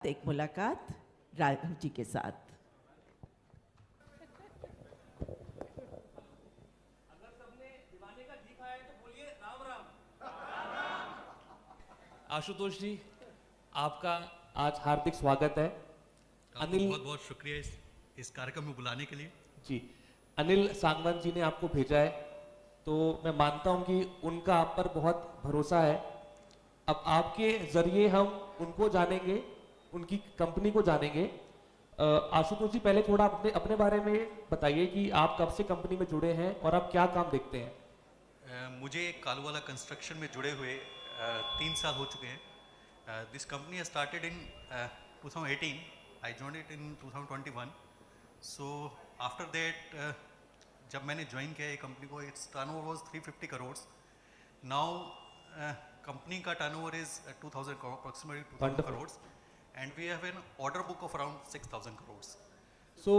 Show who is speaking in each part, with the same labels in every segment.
Speaker 1: एक मुलाकात राघव जी के साथ।
Speaker 2: अगर सबने दीवाने का घी खाया है तो बोलिए राम राम। आशुतोष जी, आपका आज हार्दिक स्वागत है।
Speaker 3: अनिल, बहुत बहुत शुक्रिया इस कार्यक्रम में बुलाने के लिए।
Speaker 2: जी, अनिल सांगवान जी ने आपको भेजा है, तो मैं मानता हूं कि उनका आप पर बहुत भरोसा है। अब आपके जरिए हम उनको जानेंगे, उनकी कंपनी को जानेंगे। आशुतोष जी, पहले थोड़ा अपने बारे में बताइए कि आप कब से कंपनी में जुड़े हैं और आप क्या काम देखते हैं।
Speaker 3: मुझे कालूवाला कंस्ट्रक्शन में जुड़े हुए 3 साल हो चुके हैं। This company started in 2018. I joined it in 2021. So after that जब मैंने ज्वाइन किया ये कंपनी को, its turnover was 350 crore. Now company का turnover is 2000 crore, approximately 2000 crore, and we have an order book of around 6000 crore.
Speaker 2: So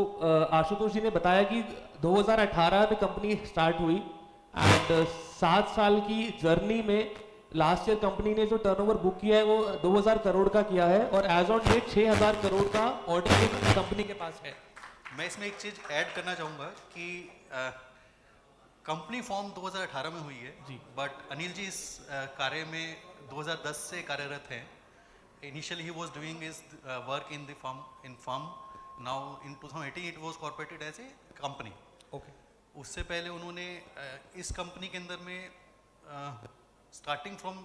Speaker 2: Ashutosh ji ने बताया कि 2018 में कंपनी स्टार्ट हुई एंड 7 साल की जर्नी में लास्ट ईयर कंपनी ने जो टर्नओवर बुक किया है वो 2000 करोड़ का किया है और एज ऑन डेट 6000 करोड़ का ऑर्डर बुक कंपनी के पास है।
Speaker 3: मैं इसमें एक चीज़ ऐड करना चाहूँगा कि कंपनी फॉर्म 2018 में हुई है
Speaker 2: जी,
Speaker 3: बट अनिल जी इस कार्य में 2010 से कार्यरत हैं। Initially he was doing his work in the firm. Now in 2018 it was corporated as a company.
Speaker 2: Okay.
Speaker 3: उससे पहले उन्होंने इस कंपनी के अंदर में starting from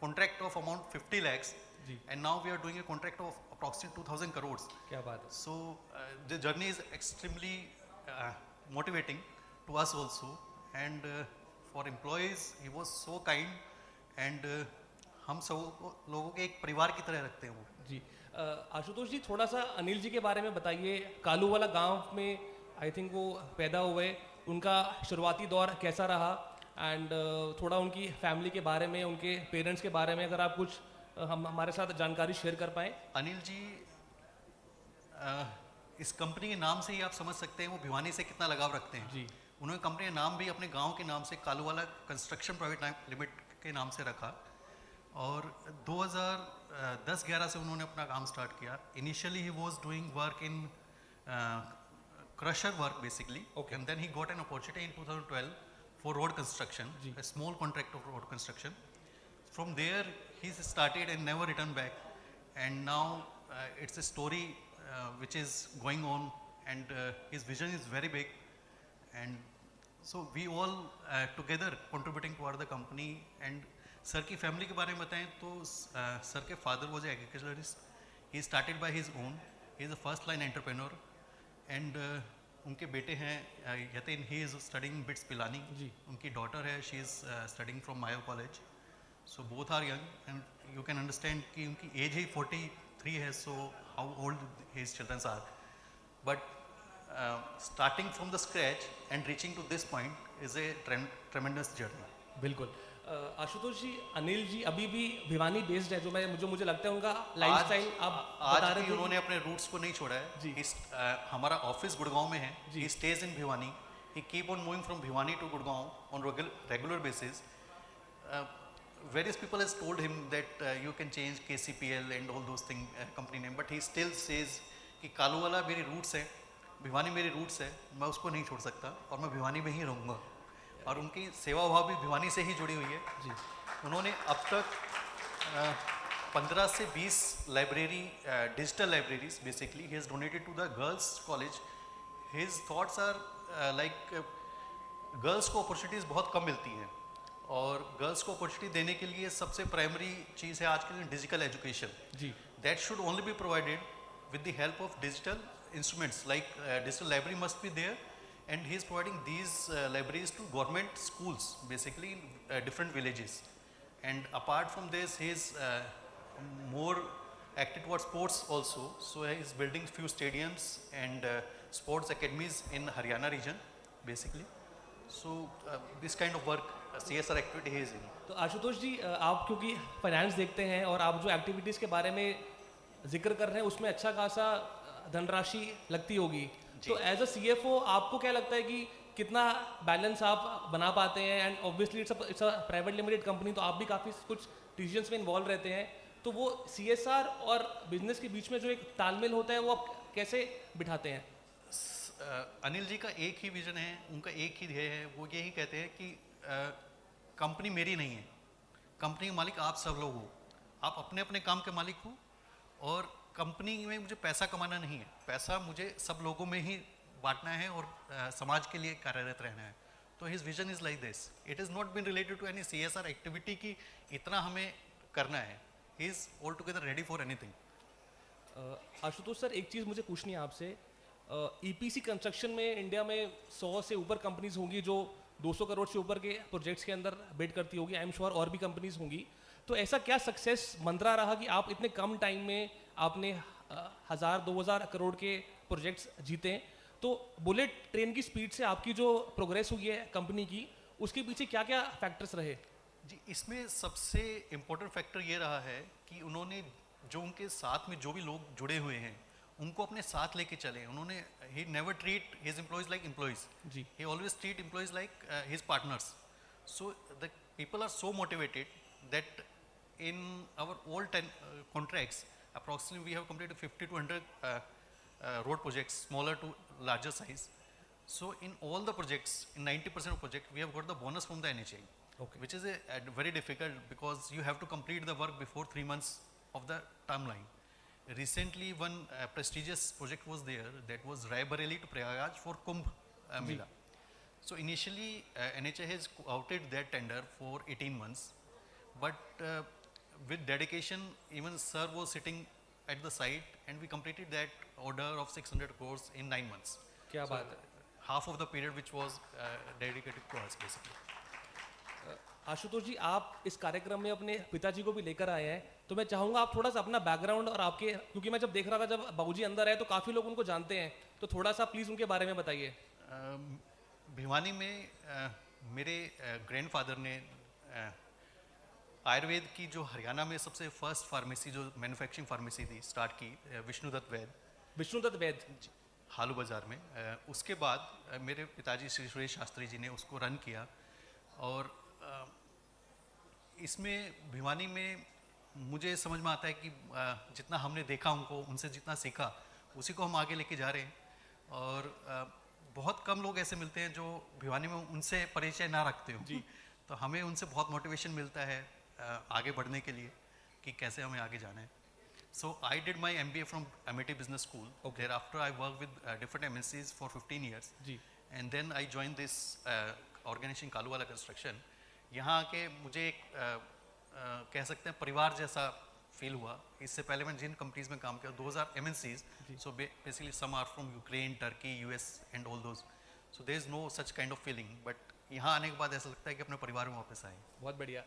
Speaker 3: contract of amount 50 lakhs
Speaker 2: जी,
Speaker 3: and now we are doing a contract of approximate 2000 crore.
Speaker 2: क्या बात है।
Speaker 3: So the journey is extremely motivating to us also, and for employees he was so kind, and हम सब लोगों के एक परिवार की तरह रखते हैं वो।
Speaker 2: जी, आशुतोष जी, थोड़ा सा अनिल जी के बारे में बताइए। कालूवाला गांव में आई थिंक वो पैदा हुए, उनका शुरुआती दौर कैसा रहा एंड थोड़ा उनकी फैमिली के बारे में, उनके पेरेंट्स के बारे में अगर आप कुछ हम हमारे साथ जानकारी शेयर कर पाएँ।
Speaker 3: अनिल जी इस कंपनी के नाम से ही आप समझ सकते हैं वो भिवानी से कितना लगाव रखते हैं।
Speaker 2: जी,
Speaker 3: उन्होंने कंपनी का नाम भी अपने गांव के नाम से कालूवाला कंस्ट्रक्शन प्राइवेट लिमिटेड के नाम से रखा और 2010-11 से उन्होंने अपना काम स्टार्ट किया। Initially he was doing work in crusher work basically, and then he got an opportunity in 2012 for road construction, a small contract of road construction. From there he started and never returned back, and now it's a story which is going on, and his vision is very big, and so we all together contributing toward the company. And sir की family के बारे में बताएं तो sir के father was agriculturist. He started by his own, he is a first line entrepreneur, and उनके बेटे हैं Yatin, he is studing BITS Pilani जी, उनकी डॉटर है, she is studying from Mayo college. So both are young, and you can understand कि उनकी age ही 43 है, so how old his childrens are, but starting from the scratch and reaching to this point is a tremendous journey.
Speaker 2: बिल्कुल। आशुतोष जी, अनिल जी अभी भी Bhiwani based है, जो मुझे लगता है उनका लाइफस्टाइल आप बता रहे थे।
Speaker 3: उन्होंने अपने रूट्स को नहीं छोड़ा है जी। हमारा ऑफिस गुड़गांव में है, he stays in Bhiwani, he keep on moving from Bhiwani to Gurgaon on regular basis. Various people has told him that you can change KCPL and all those thing company name, but he still says कि कालूवाला मेरी roots है, भिवानी मेरी roots है, मैं उसको नहीं छोड़ सकता और मैं भिवानी में ही रहूँगा। और उनकी सेवा भाव भी भिवानी से ही जुड़ी हुई है जी। उन्होंने अब तक 15 से 20 library, digital libraries basically he has donated to the girls college. His thoughts are like girls को अपॉर्चुनिटीज़ बहुत कम मिलती हैं और गर्ल्स को अपॉर्चुनिटी देने के लिए सबसे प्राइमरी चीज़ है आज के लिए digital education ji. That should only be provided with the help of digital instruments, like digital library must be there, and he is providing these libraries to government schools basically in different villages. And apart from this, he is more active towards sports also, so he is building few stadiums and sports academies in Haryana region basically. So this kind of work CSR activity he is in.
Speaker 2: तो आशुतोष जी, आप क्योंकि finance देखते हैं और आप जो activities के बारे में जिक्र कर रहे हैं उसमें अच्छा खासा धनराशि लगती होगी, तो एज अ CFO आपको क्या लगता है कि कितना बैलेंस आप बना पाते हैं? And obviously it's a private limited company, तो आप भी काफ़ी कुछ डिसीजंस में इन्वॉल्व रहते हैं,
Speaker 4: तो वो CSR और बिजनेस के बीच में जो एक तालमेल होता है वो आप कैसे बिठाते हैं?
Speaker 3: अनिल जी का एक ही विजन है, उनका एक ही ध्येय है, वो यही कहते हैं कि कंपनी मेरी नहीं है, कंपनी के मालिक आप सब लोग हो, आप अपने अपने काम के मालिक हो, और कंपनी में मुझे पैसा कमाना नहीं है, पैसा मुझे सब लोगों में ही बांटना है और समाज के लिए कार्यरत रहना है. तो his vision is like this. It is not been related to any CSR activity की इतना हमें करना है. He is all together ready for anything.
Speaker 4: Ashutosh sir, एक चीज़ मुझे पूछनी है आपसे. EPC कंस्ट्रक्शन में इंडिया में 100 से ऊपर कंपनीज होंगी जो 200 करोड़ से ऊपर के प्रोजेक्ट्स के अंदर बिड करती होगी. आई एम श्योर और भी कंपनीज होंगी. तो ऐसा क्या सक्सेस मंत्रा रहा कि आप इतने कम टाइम में आपने 1000-2000 करोड़ के प्रोजेक्ट्स जीते? तो बुलेट ट्रेन की स्पीड से आपकी जो प्रोग्रेस हुई है कंपनी की, उसके पीछे क्या क्या फैक्टर्स रहे?
Speaker 3: जी, इसमें सबसे इम्पोर्टेंट फैक्टर ये रहा है कि उन्होंने जो उनके साथ में जो भी लोग जुड़े हुए हैं उनको अपने साथ लेके चले. उन्होंने he never treat his employees like employees.
Speaker 4: जी.
Speaker 3: He always treat employees like his partners. So the people are so motivated that in our all 10 contracts, approximately we have completed 50 to 100 road projects, smaller to larger size. So in all the projects, in 90% of projects, we have got the bonus from the NHAI,
Speaker 4: Okay.
Speaker 3: which is very difficult because you have to complete the work before 3 months of the timeline. Recently, one prestigious project was there, that was Raebareli to Prayagraj for Kumbh Mela. So initially, NHAI has outed that tender for 18 months, but with dedication, even sir was sitting at the site and we completed that order of 600 crores in 9 months.
Speaker 4: क्या बात है.
Speaker 3: Half of the period which was dedicated to us basically.
Speaker 4: Ashutosh जी, आप इस कार्यक्रम में अपने पिताजी को भी लेकर आए हैं, तो मैं चाहूँगा आप थोड़ा सा अपना बैकग्राउंड और आपके, क्योंकि मैं जब देख रहा था जब बाबूजी अंदर आए तो काफ़ी लोग उनको जानते हैं, तो थोड़ा सा प्लीज़ उनके बारे में बताइए.
Speaker 3: भिवानी में मेरे ग्रैंडफादर ने आयुर्वेद की जो हरियाणा में सबसे फर्स्ट फार्मेसी जो मैन्युफैक्चरिंग फार्मेसी थी स्टार्ट की, विष्णुदत्त वैद हालू बाज़ार में. उसके बाद मेरे पिताजी श्री सुरेश शास्त्री जी ने उसको रन किया. और इसमें भिवानी में मुझे समझ में आता है कि जितना हमने देखा उनको, उनसे जितना सीखा, उसी को हम आगे लेके जा रहे हैं. और बहुत कम लोग ऐसे मिलते हैं जो भिवानी में उनसे परिचय ना रखते हो जी. तो हमें उनसे बहुत मोटिवेशन मिलता है आगे बढ़ने के लिए कि कैसे हमें आगे जाना है. So I did my MBA from MIT Business School. Okay. Thereafter I worked with different MNCs for 15 years. जी. And then I joined this organization Kaluwala construction. यहाँ आके मुझे एक कह सकते हैं परिवार जैसा फील हुआ. इससे पहले मैंने जिन कंपनीज में काम किया 2000 MNCs. So basically some are from Ukraine, Turkey, US and all those. So there is no such kind of feeling. But यहाँ आने के बाद ऐसा लगता है कि अपने परिवार में वापस आए.
Speaker 4: बहुत बढ़िया.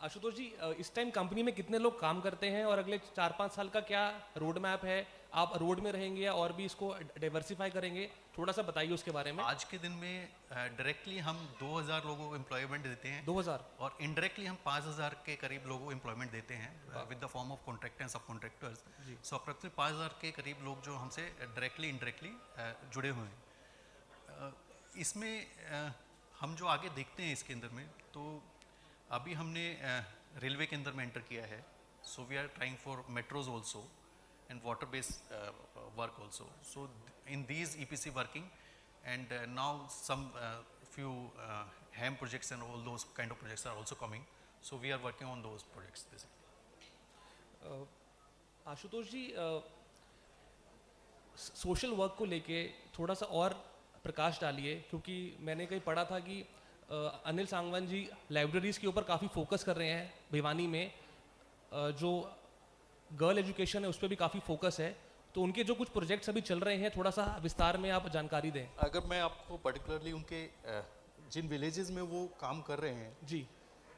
Speaker 4: आशुतोष जी, इस टाइम कंपनी में कितने लोग काम करते हैं और अगले 4-5 साल का क्या रोड मैप है? आप रोड में रहेंगे या और भी इसको डाइवर्सिफाई करेंगे? थोड़ा सा बताइए उसके बारे में.
Speaker 3: आज के दिन में डायरेक्टली हम 2000 लोगों को एम्प्लॉयमेंट देते हैं.
Speaker 4: 2000. और
Speaker 3: इनडायरेक्टली हम 5000 के करीब लोगों को एम्प्लॉयमेंट देते हैं with the form of contractor and सब कॉन्ट्रैक्टर्स. सो अप्रॉक्सिमेटली 5000 के करीब लोग जो हमसे डायरेक्टली इनडायरेक्टली जुड़े हुए हैं. इसमें हम जो आगे देखते हैं इसके अंदर में, तो अभी हमने रेलवे के अंदर में एंटर किया है. So we are trying for metros also and water based work also. So in these EPC working and now some few HAM projects and all those kind of projects are also coming. So we are working on those projects basically.
Speaker 4: Ashutosh ji, social work को लेके थोड़ा सा और प्रकाश डालिए, क्योंकि मैंने कहीं पढ़ा था कि अनिल सांगवान जी लाइब्रेरीज़ के ऊपर काफ़ी फोकस कर रहे हैं भिवानी में. जो गर्ल एजुकेशन है उस पर भी काफ़ी फोकस है, तो उनके जो कुछ प्रोजेक्ट्स अभी चल रहे हैं थोड़ा सा विस्तार में आप जानकारी दें.
Speaker 3: अगर मैं आपको पर्टिकुलरली उनके जिन विलेजेस में वो काम कर रहे हैं
Speaker 4: जी.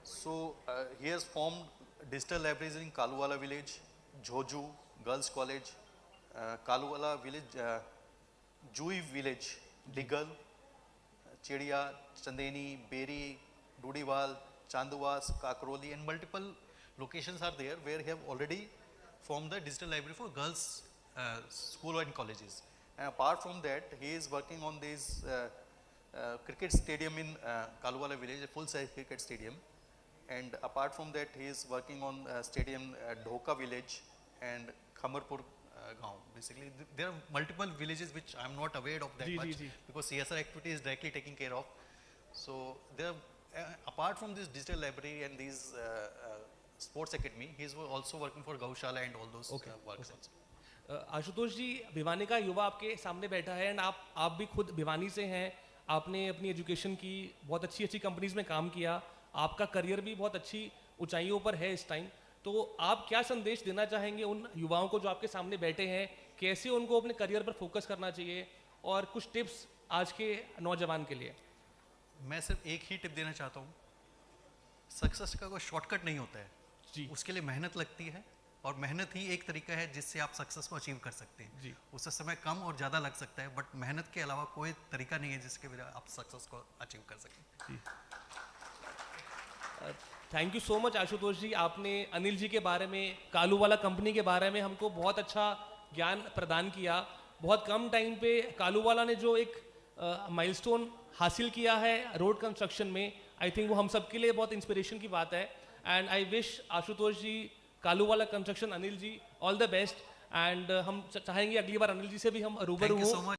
Speaker 3: So he has formed digital libraries in Kaluwala village, Jhojhu girls college, Kaluwala village, Jui village, Digal, Chidiya, Chandeni, Beri, Dudiwal, Chandwas, Kakroli and multiple locations are there where he have already formed the digital library for girls school and colleges. And apart from that, he is working on this cricket stadium in Kaluwala village, a full size cricket stadium, And apart from that, he is working on stadium Dhoka village and Khamarpur gaon. Basically, there are multiple villages which I am not aware of that much because CSR activity is directly taken care of. So there, apart from this digital library and these sports academy, he is also working for Gaushala and all those works also.
Speaker 4: Ashutosh ji, Bhiwani का युवा आपके सामने बैठा है and आप भी खुद भिवानी से हैं, आपने अपनी एजुकेशन की, बहुत अच्छी अच्छी कंपनीज में काम किया, आपका करियर भी बहुत अच्छी ऊंचाइयों पर है इस टाइम, तो आप क्या संदेश देना चाहेंगे उन युवाओं को जो आपके सामने बैठे हैं, कैसे उनको अपने करियर पर फोकस करना चाहिए और कुछ टिप्स आज के नौजवान के लिए?
Speaker 3: मैं सिर्फ एक ही टिप देना चाहता हूँ, सक्सेस का कोई शॉर्टकट नहीं होता है
Speaker 4: जी,
Speaker 3: उसके लिए मेहनत लगती है और मेहनत ही एक तरीका है जिससे आप सक्सेस को अचीव कर सकते हैं
Speaker 4: जी।
Speaker 3: उससे समय कम और ज़्यादा लग सकता है, बट मेहनत के अलावा कोई तरीका नहीं है जिसके वजह आप सक्सेस को अचीव कर सकें।
Speaker 4: Thank you so much Ashutosh ji, आपने अनिल जी के बारे में, कालूवाला कंपनी के बारे में हमको बहुत अच्छा ज्ञान प्रदान किया। बहुत कम टाइम पे कालूवाला ने जो एक माइलस्टोन हासिल किया है रोड कंस्ट्रक्शन में, आई थिंक वो हम सबके लिए बहुत इंस्पिरेशन की बात है। And I wish Ashutosh ji, Kaluwala construction, Anil ji, all the best. एंड हम चाहेंगे अगली बार अनिल जी से भी हम रूबरू
Speaker 3: थैंक यू
Speaker 4: हों
Speaker 3: सो मच।